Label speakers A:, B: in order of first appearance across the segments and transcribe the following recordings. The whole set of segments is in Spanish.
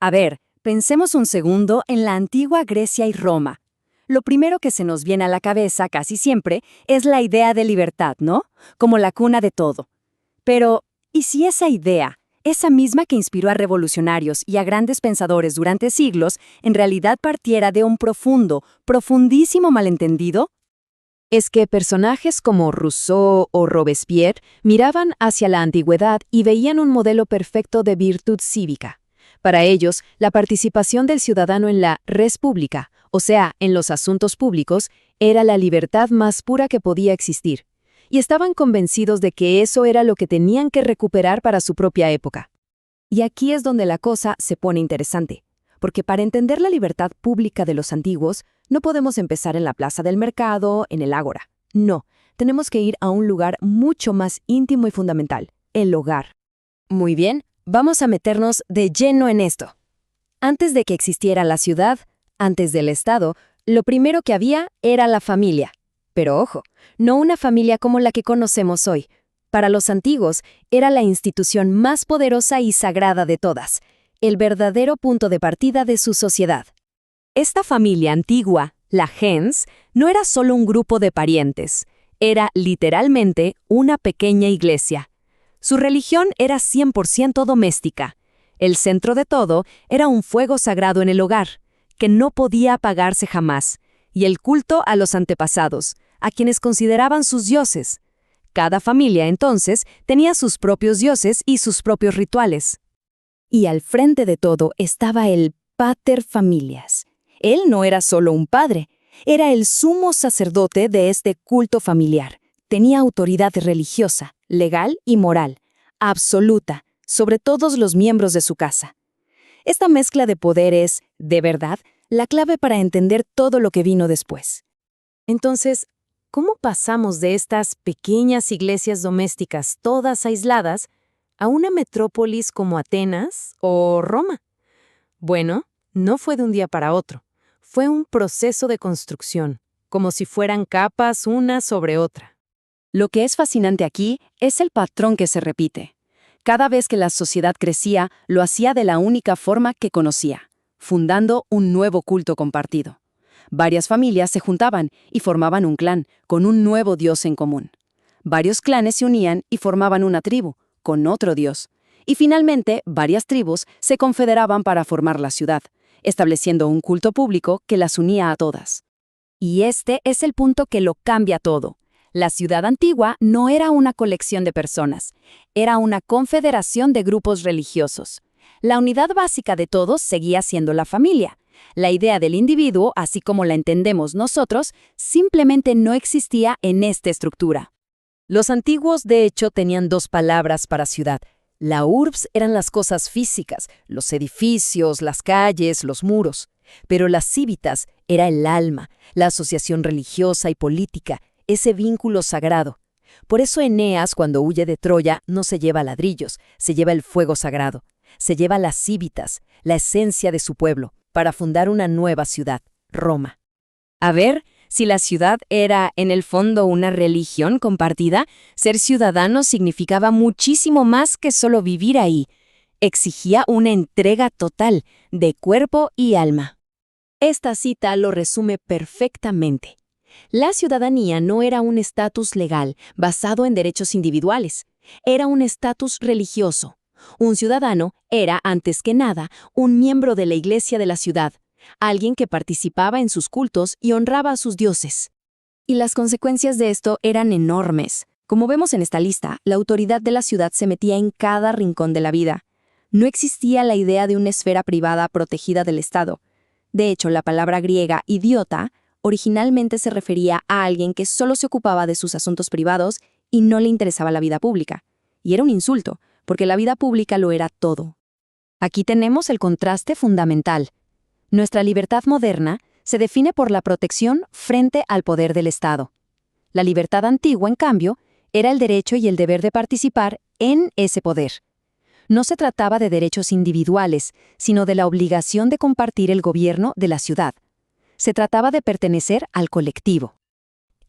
A: A ver, pensemos un segundo en la antigua Grecia y Roma. Lo primero que se nos viene a la cabeza casi siempre es la idea de libertad, ¿no? Como la cuna de todo. Pero, ¿y si esa idea, esa misma que inspiró a revolucionarios y a grandes pensadores durante siglos, en realidad partiera de un profundísimo malentendido?
B: Es que personajes como Rousseau o Robespierre miraban hacia la antigüedad y veían un modelo perfecto de virtud cívica. Para ellos, la participación del ciudadano en la res publica, o sea, en los asuntos públicos, era la libertad más pura que podía existir. Y estaban convencidos de que eso era lo que tenían que recuperar para su propia época. Y aquí es donde la cosa se pone interesante, porque para entender la libertad pública de los antiguos, no podemos empezar en la plaza del mercado, en el ágora. No, tenemos que ir a un lugar mucho más íntimo y fundamental, el hogar.
A: Muy bien, vamos a meternos de lleno en esto. Antes de que existiera la ciudad, antes del Estado, lo primero que había era la familia. Pero ojo, no una familia como la que conocemos hoy. Para los antiguos, era la institución más poderosa y sagrada de todas, el verdadero punto de partida de su sociedad. Esta familia antigua, la gens, no era solo un grupo de parientes, era literalmente una pequeña iglesia. Su religión era 100% doméstica. El centro de todo era un fuego sagrado en el hogar, que no podía apagarse jamás, y el culto a los antepasados, a quienes consideraban sus dioses. Cada familia, entonces, tenía sus propios dioses y sus propios rituales. Y al frente de todo estaba el pater familias. Él no era solo un padre, era el sumo sacerdote de este culto familiar. Tenía autoridad religiosa, legal y moral, absoluta, sobre todos los miembros de su casa. Esta mezcla de poder es, de verdad, la clave para entender todo lo que vino después. Entonces, ¿cómo pasamos de estas pequeñas iglesias domésticas todas aisladas a una metrópolis como Atenas o Roma? Bueno, no fue de un día para otro. Fue un proceso de construcción, como si fueran capas una sobre otra. Lo que es fascinante aquí es el patrón que se repite. Cada vez que la sociedad crecía, lo hacía de la única forma que conocía, fundando un nuevo culto compartido. Varias familias se juntaban y formaban un clan, con un nuevo dios en común. Varios clanes se unían y formaban una tribu, con otro dios. Y finalmente, varias tribus se confederaban para formar la ciudad, estableciendo un culto público que las unía a todas. Y este es el punto que lo cambia todo. La ciudad antigua no era una colección de personas, era una confederación de grupos religiosos. La unidad básica de todos seguía siendo la familia. La idea del individuo, así como la entendemos nosotros, simplemente no existía en esta estructura. Los antiguos, de hecho, tenían dos palabras para ciudad. La urbs eran las cosas físicas, los edificios, las calles, los muros. Pero las civitas era el alma, la asociación religiosa y política, ese vínculo sagrado. Por eso Eneas, cuando huye de Troya, no se lleva ladrillos, se lleva el fuego sagrado. Se lleva las civitas, la esencia de su pueblo, para fundar una nueva ciudad, Roma. A ver, si la ciudad era, en el fondo, una religión compartida, ser ciudadano significaba muchísimo más que solo vivir ahí. Exigía una entrega total, de cuerpo y alma. Esta cita lo resume perfectamente. La ciudadanía no era un estatus legal basado en derechos individuales, era un estatus religioso. Un ciudadano era, antes que nada, un miembro de la iglesia de la ciudad, alguien que participaba en sus cultos y honraba a sus dioses. Y las consecuencias de esto eran enormes. Como vemos en esta lista, la autoridad de la ciudad se metía en cada rincón de la vida. No existía la idea de una esfera privada protegida del Estado. De hecho, la palabra griega idiota originalmente se refería a alguien que solo se ocupaba de sus asuntos privados y no le interesaba la vida pública. Y era un insulto, porque la vida pública lo era todo. Aquí tenemos el contraste fundamental. Nuestra libertad moderna se define por la protección frente al poder del Estado. La libertad antigua, en cambio, era el derecho y el deber de participar en ese poder. No se trataba de derechos individuales, sino de la obligación de compartir el gobierno de la ciudad. Se trataba de pertenecer al colectivo.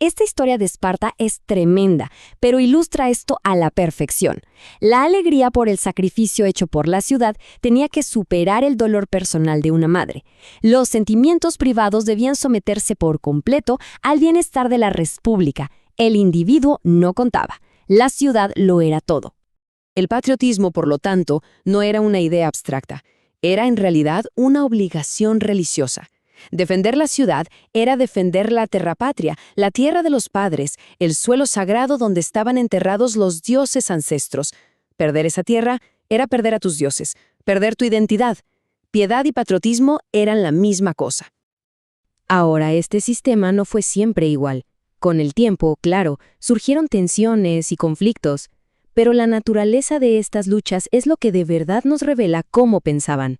A: Esta historia de Esparta es tremenda, pero ilustra esto a la perfección. La alegría por el sacrificio hecho por la ciudad tenía que superar el dolor personal de una madre. Los sentimientos privados debían someterse por completo al bienestar de la república. El individuo no contaba. La ciudad lo era todo.
B: El patriotismo, por lo tanto, no era una idea abstracta. Era en realidad una obligación religiosa. Defender la ciudad era defender la terrapatria, la tierra de los padres, el suelo sagrado donde estaban enterrados los dioses ancestros. Perder esa tierra era perder a tus dioses, perder tu identidad. Piedad y patriotismo eran la misma cosa.
A: Ahora, este sistema no fue siempre igual. Con el tiempo, claro, surgieron tensiones y conflictos, pero la naturaleza de estas luchas es lo que de verdad nos revela cómo pensaban.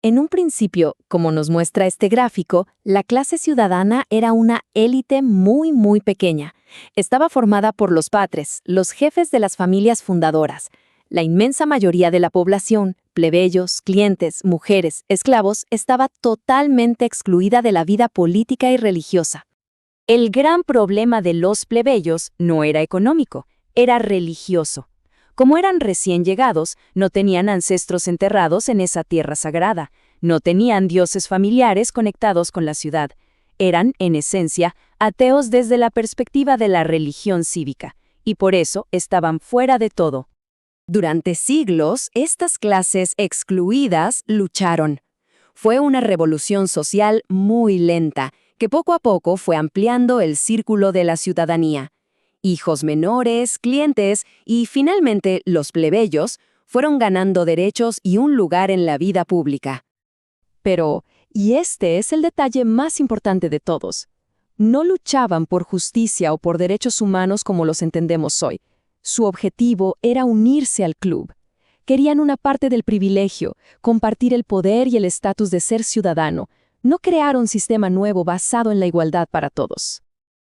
A: En un principio, como nos muestra este gráfico, la clase ciudadana era una élite muy pequeña. Estaba formada por los patres, los jefes de las familias fundadoras. La inmensa mayoría de la población, plebeyos, clientes, mujeres, esclavos, estaba totalmente excluida de la vida política y religiosa. El gran problema de los plebeyos no era económico, era religioso. Como eran recién llegados, no tenían ancestros enterrados en esa tierra sagrada, no tenían dioses familiares conectados con la ciudad. Eran, en esencia, ateos desde la perspectiva de la religión cívica, y por eso estaban fuera de todo. Durante siglos, estas clases excluidas lucharon. Fue una revolución social muy lenta, que poco a poco fue ampliando el círculo de la ciudadanía. Hijos menores, clientes y, finalmente, los plebeyos fueron ganando derechos y un lugar en la vida pública. Pero, y este es el detalle más importante de todos, no luchaban por justicia o por derechos humanos como los entendemos hoy. Su objetivo era unirse al club. Querían una parte del privilegio, compartir el poder y el estatus de ser ciudadano, no crear un sistema nuevo basado en la igualdad para todos.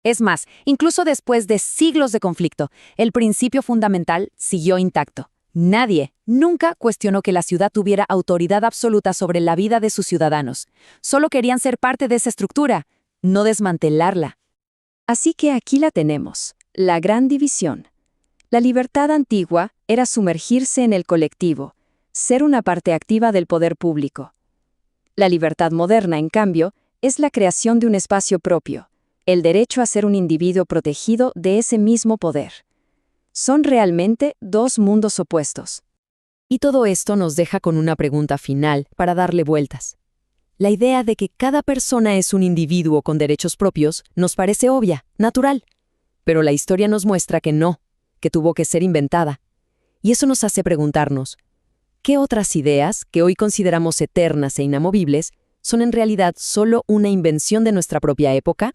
A: Es más, incluso después de siglos de conflicto, el principio fundamental siguió intacto. Nadie, nunca cuestionó que la ciudad tuviera autoridad absoluta sobre la vida de sus ciudadanos. Solo querían ser parte de esa estructura, no desmantelarla. Así que aquí la tenemos, la gran división. La libertad antigua era sumergirse en el colectivo, ser una parte activa del poder público. La libertad moderna, en cambio, es la creación de un espacio propio, el derecho a ser un individuo protegido de ese mismo poder. Son realmente dos mundos opuestos. Y todo esto nos deja con una pregunta final para darle vueltas. La idea de que cada persona es un individuo con derechos propios nos parece obvia, natural. Pero la historia nos muestra que no, que tuvo que ser inventada. Y eso nos hace preguntarnos, ¿qué otras ideas, que hoy consideramos eternas e inamovibles, son en realidad solo una invención de nuestra propia época?